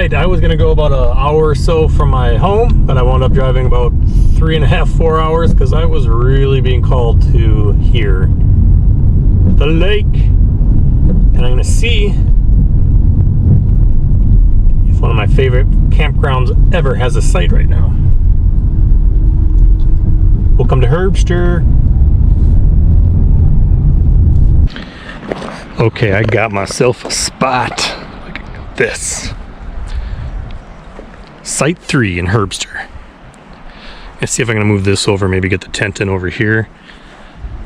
right, I was gonna go about an hour or so from my home, but I wound up driving about 3.5, 4 hours because I was really being called to here, the lake, and I'm gonna see if one of my favorite campgrounds ever has a site right now. Welcome to Herbster. Okay, I got myself a spot. Look at this. Site 3 in Herbster. Let's see if I'm gonna move this over, maybe get the tent in over here.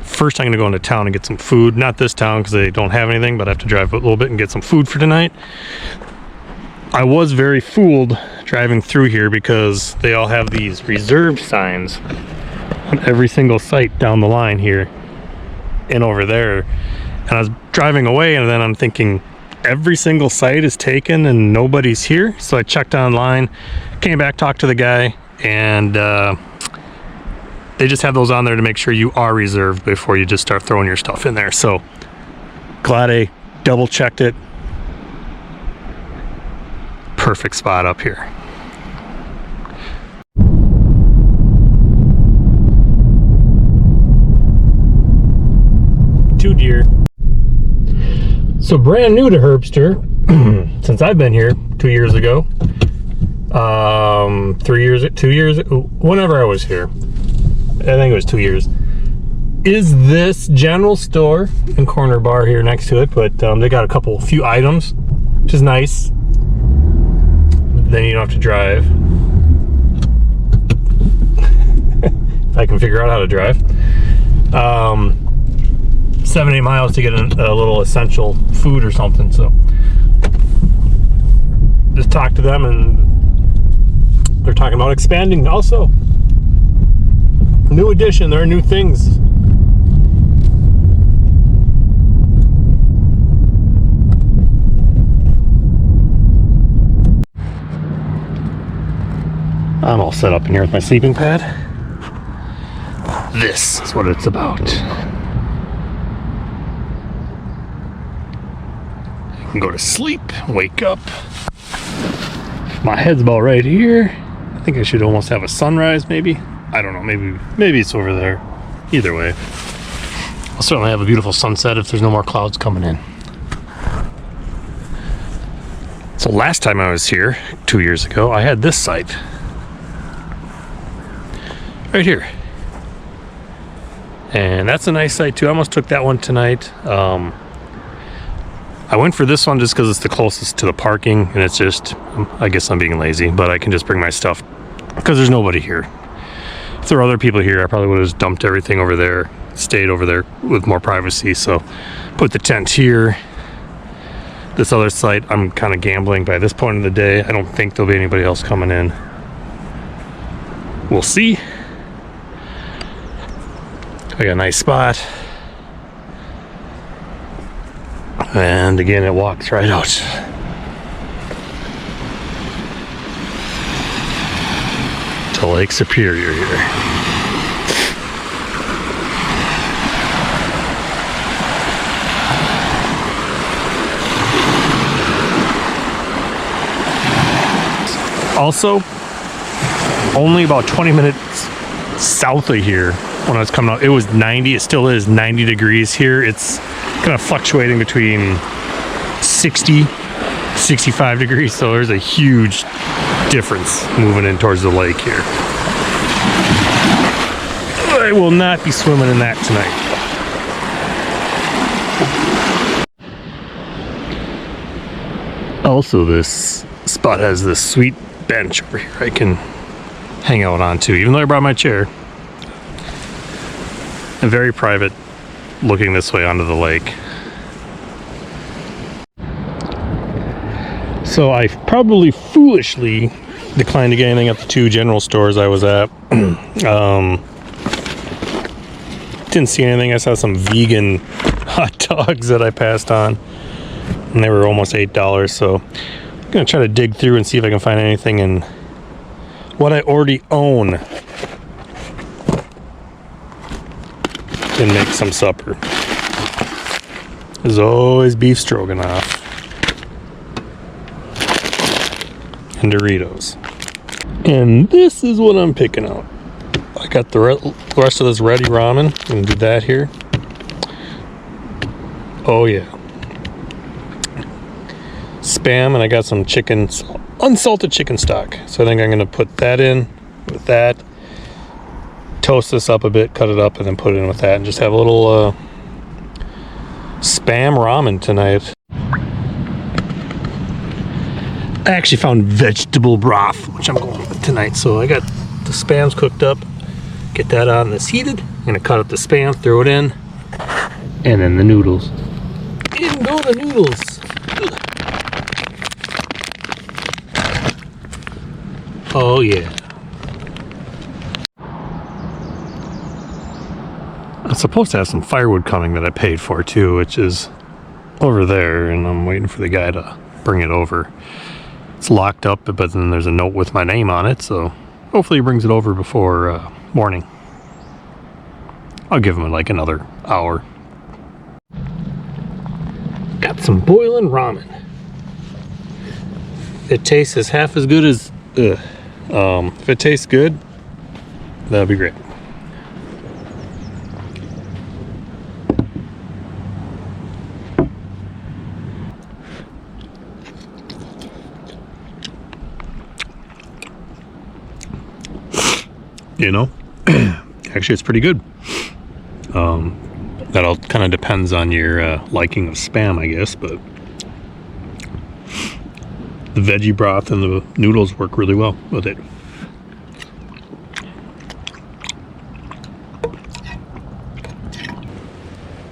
First, I'm gonna go into town and get some food. Not this town because they don't have anything, but I have to drive a little bit and get some food for tonight. I was very fooled driving through here because they all have these reserved signs on every single site down the line here and over there. And I was driving away and then I'm thinking every single site is taken and nobody's here. So I checked online, came back, talked to the guy, and they just have those on there to make sure you are reserved before you just start throwing your stuff in there. So glad I double checked it. Perfect spot up here. Two deer. So brand new to Herbster, since I've been here 2 years ago, 3 years, 2 years, whenever I was here, I think it was 2 years, is this general store and corner bar here next to it, but they got a few items, which is nice. Then you don't have to drive. If I can figure out how to drive. 7-8 miles to get a little essential food or something, so just talked to them and they're talking about expanding also. New addition, there are new things. I'm all set up in here with my sleeping pad. This is what it's about. I can go to sleep, wake up. My head's about right here. I think I should almost have a sunrise, maybe. I don't know, maybe it's over there. Either way, I'll certainly have a beautiful sunset if there's no more clouds coming in. So last time I was here, 2 years ago, I had this site. Right here. And that's a nice site too. I almost took that one tonight. I went for this one just because it's the closest to the parking, and it's just, I guess I'm being lazy, but I can just bring my stuff because there's nobody here. If there were other people here, I probably would have just dumped everything over there, stayed over there with more privacy. So put the tent here. This other site, I'm kind of gambling by this point in the day. I don't think there'll be anybody else coming in. We'll see. I got a nice spot. And again, it walks right out. To Lake Superior here. Also, only about 20 minutes south of here, when I was coming out, it was 90, it still is 90 degrees here. It's kind of fluctuating between 60, 65 degrees, so there's a huge difference moving in towards the lake here. I will not be swimming in that tonight. Also, this spot has this sweet bench over here I can hang out on too, even though I brought my chair. And very private, looking this way onto the lake. So I probably foolishly declined to get anything at the two general stores I was at. Didn't see anything. I saw some vegan hot dogs that I passed on, and they were almost $8. So I'm gonna try to dig through and see if I can find anything in what I already own and make some supper. There's always beef stroganoff. and Doritos. And this is what I'm picking out. I got the rest of this ready ramen. I'm gonna do that here. Oh yeah. Spam, and I got some chicken, unsalted chicken stock. So I think I'm gonna put that in with that. Toast this up a bit, cut it up, and then put it in with that, and just have a little spam ramen tonight. I actually found vegetable broth, which I'm going with tonight. So I got the spams cooked up. Get that on this heated. I'm gonna cut up the spam, throw it in, and then the noodles. In go the noodles. Oh yeah. I'm supposed to have some firewood coming that I paid for too, which is over there, and I'm waiting for the guy to bring it over. It's locked up, but then there's a note with my name on it, so hopefully he brings it over before morning. I'll give him like another hour. Got some boiling ramen. It tastes as half as good as if it tastes good, that'll be great. You know, actually it's pretty good. That all kind of depends on your liking of spam, I guess, but the veggie broth and the noodles work really well with it.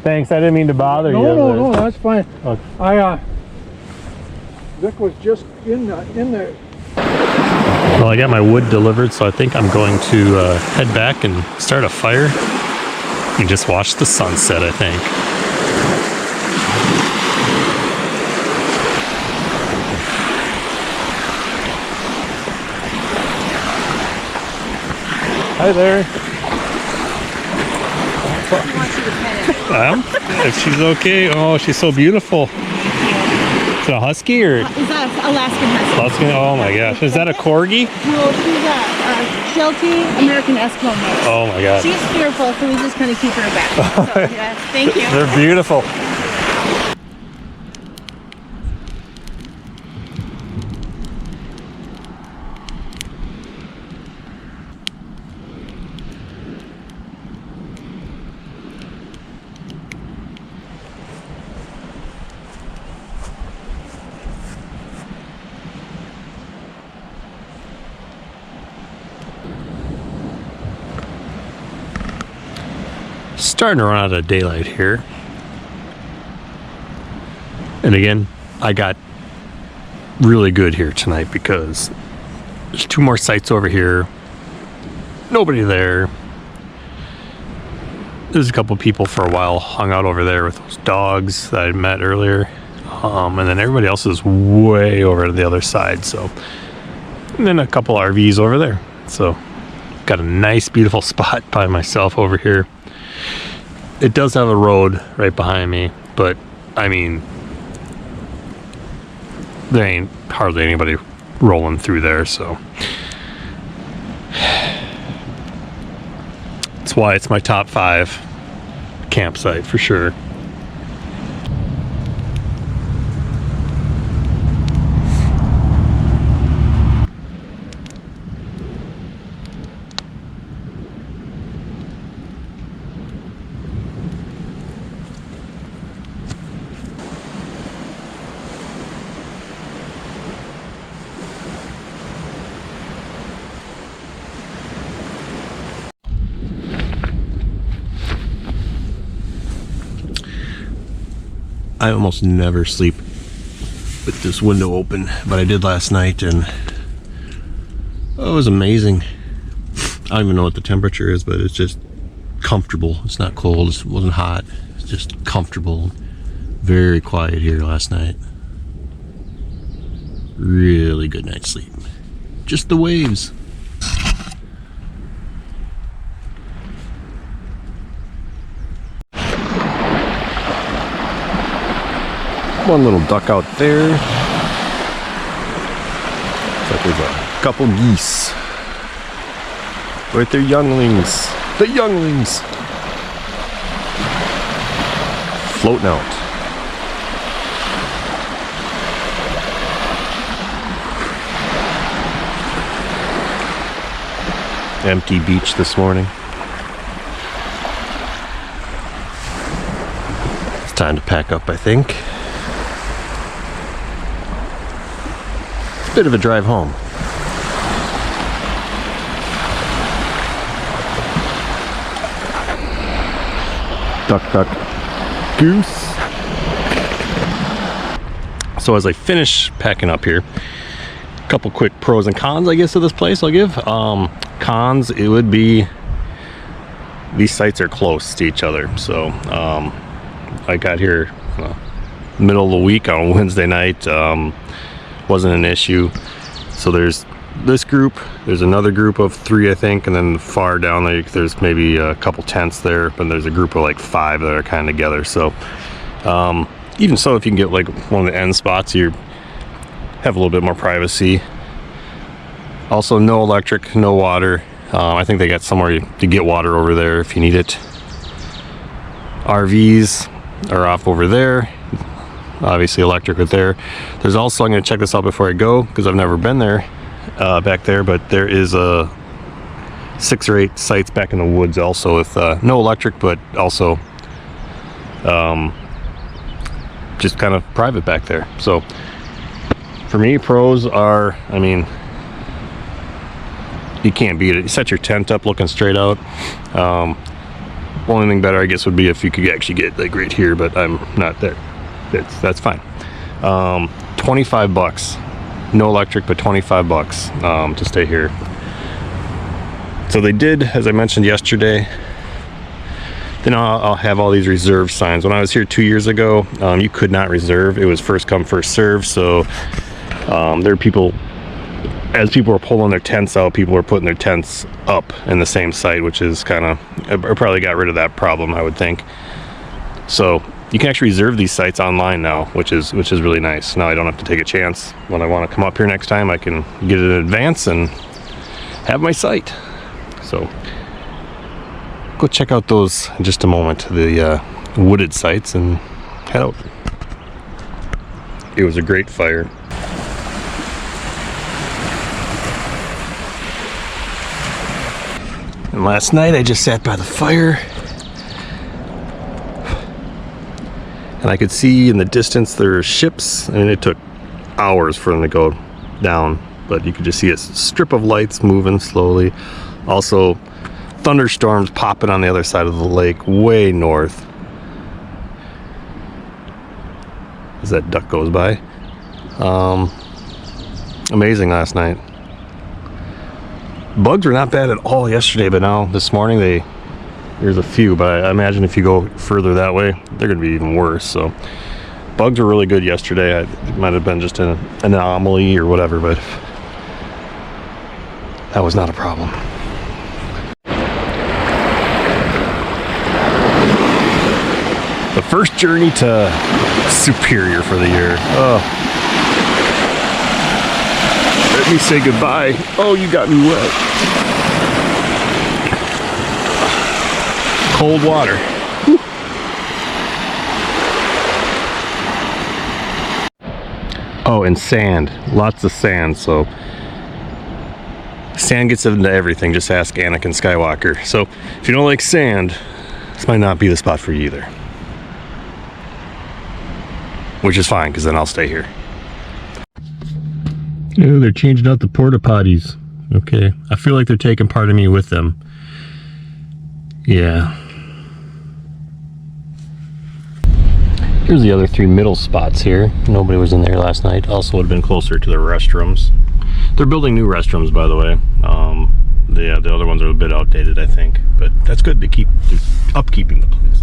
Thanks, I didn't mean to bother you. No, that's fine. Okay. Vic was just in there. Well, I got my wood delivered, so I think I'm going to head back and start a fire and just watch the sunset, I think. Hi there. He wants you to pet it. If she's okay. Oh, she's so beautiful. Is it a husky or? Is that Alaskan Husky? Alaskan? Oh my gosh. Is that a corgi? No, she's a Sheltie American Eskimo mix. Oh my god. She's fearful, so we just kind of keep her back. So, yes, thank you. They're beautiful. Starting to run out of daylight here. And again, I got really good here tonight because there's 2 more sites over here. Nobody there. There's a couple people for a while hung out over there with those dogs that I met earlier. And then everybody else is way over to the other side. So, and then a couple RVs over there. So, got a nice, beautiful spot by myself over here. It does have a road right behind me, but I mean, there ain't hardly anybody rolling through there, so that's why it's my top 5 campsite for sure. I almost never sleep with this window open, but I did last night, and oh, it was amazing. I don't even know what the temperature is, but it's just comfortable. It's not cold, it wasn't hot, it's just comfortable. Very quiet here last night. Really good night's sleep. Just the waves. One little duck out there. It's a There's a couple geese. Right there, younglings. The younglings. Floating out. Empty beach this morning. It's time to pack up, I think. It's a bit of a drive home. Duck, duck, goose. So as I finish packing up here, a couple quick pros and cons, I guess, of this place I'll give. Cons, it would be these sites are close to each other. So I got here middle of the week on Wednesday night. Wasn't an issue. So there's this group, there's another group of 3, I think, and then far down there there's maybe a couple tents there, but there's a group of like 5 that are kind of together. So even so, if you can get like one of the end spots, you have a little bit more privacy. Also, no electric, no water. I think they got somewhere to get water over there if you need it. RVs are off over there. Obviously electric right there. There's also, I'm going to check this out before I go because I've never been there back there, but there is a 6 or 8 sites back in the woods also with no electric, but also just kind of private back there. So for me, pros are, I mean, you can't beat it. You set your tent up looking straight out. Only thing better, I guess, would be if you could actually get like right here, but I'm not there. That's fine. 25 bucks, no electric, but 25 bucks to stay here. So they did, as I mentioned yesterday, then I'll have all these reserve signs. When I was here 2 years ago, you could not reserve. It was first come, first serve. So there are people, as people were pulling their tents out, people were putting their tents up in the same site, which is kind of, probably got rid of that problem, I would think. So you can actually reserve these sites online now, which is really nice. Now I don't have to take a chance. When I want to come up here next time, I can get it in advance and have my site. So go check out those in just a moment, the wooded sites, and head out. It was a great fire. And last night I just sat by the fire and I could see in the distance there were ships. I mean, it took hours for them to go down, but you could just see a strip of lights moving slowly. Also, thunderstorms popping on the other side of the lake, way north. As that duck goes by. Amazing last night. Bugs were not bad at all yesterday, but now this morning there's a few, but I imagine if you go further that way, they're going to be even worse. So bugs were really good yesterday. It might have been just an anomaly or whatever, but that was not a problem. The first journey to Superior for the year. Oh. Let me say goodbye. Oh, you got me wet. Cold water. Whew. Oh, and sand. Lots of sand. So sand gets into everything. Just ask Anakin Skywalker. So if you don't like sand, this might not be the spot for you either. Which is fine, because then I'll stay here. Oh, they're changing out the porta potties. Okay, I feel like they're taking part of me with them. Yeah. Here's the other 3 middle spots here. Nobody was in there last night. Also would have been closer to the restrooms. They're building new restrooms, by the way. The other ones are a bit outdated, I think. But that's good to keep upkeeping the place.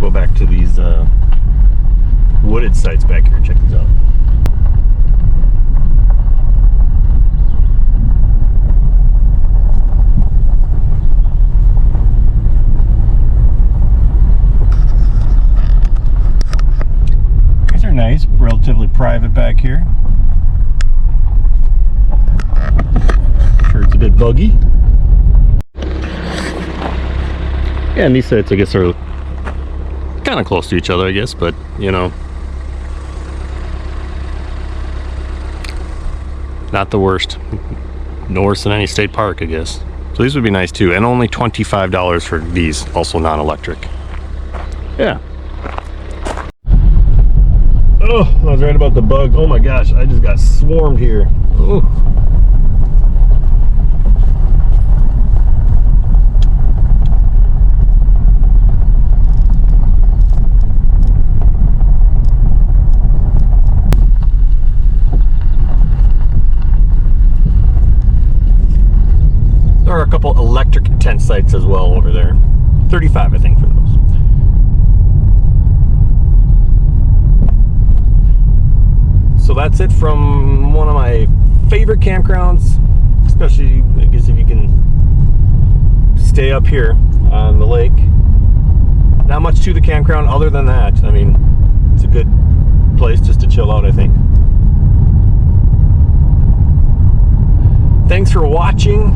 Go back to these wooded sites back here. Check these out. private back here. Sure, it's a bit buggy. Yeah, and these sites, I guess, are kind of close to each other, I guess, but you know, not the worst. No worse than any state park, I guess. So these would be nice too, and only $25 for these, also non-electric. Yeah. Oh, I was right about the bug. Oh my gosh, I just got swarmed here. Oh. There are a couple electric tent sites as well over there. 35, I think, for those. So that's it from one of my favorite campgrounds, especially, I guess, if you can stay up here on the lake. Not much to the campground other than that. I mean, it's a good place just to chill out, I think. Thanks for watching.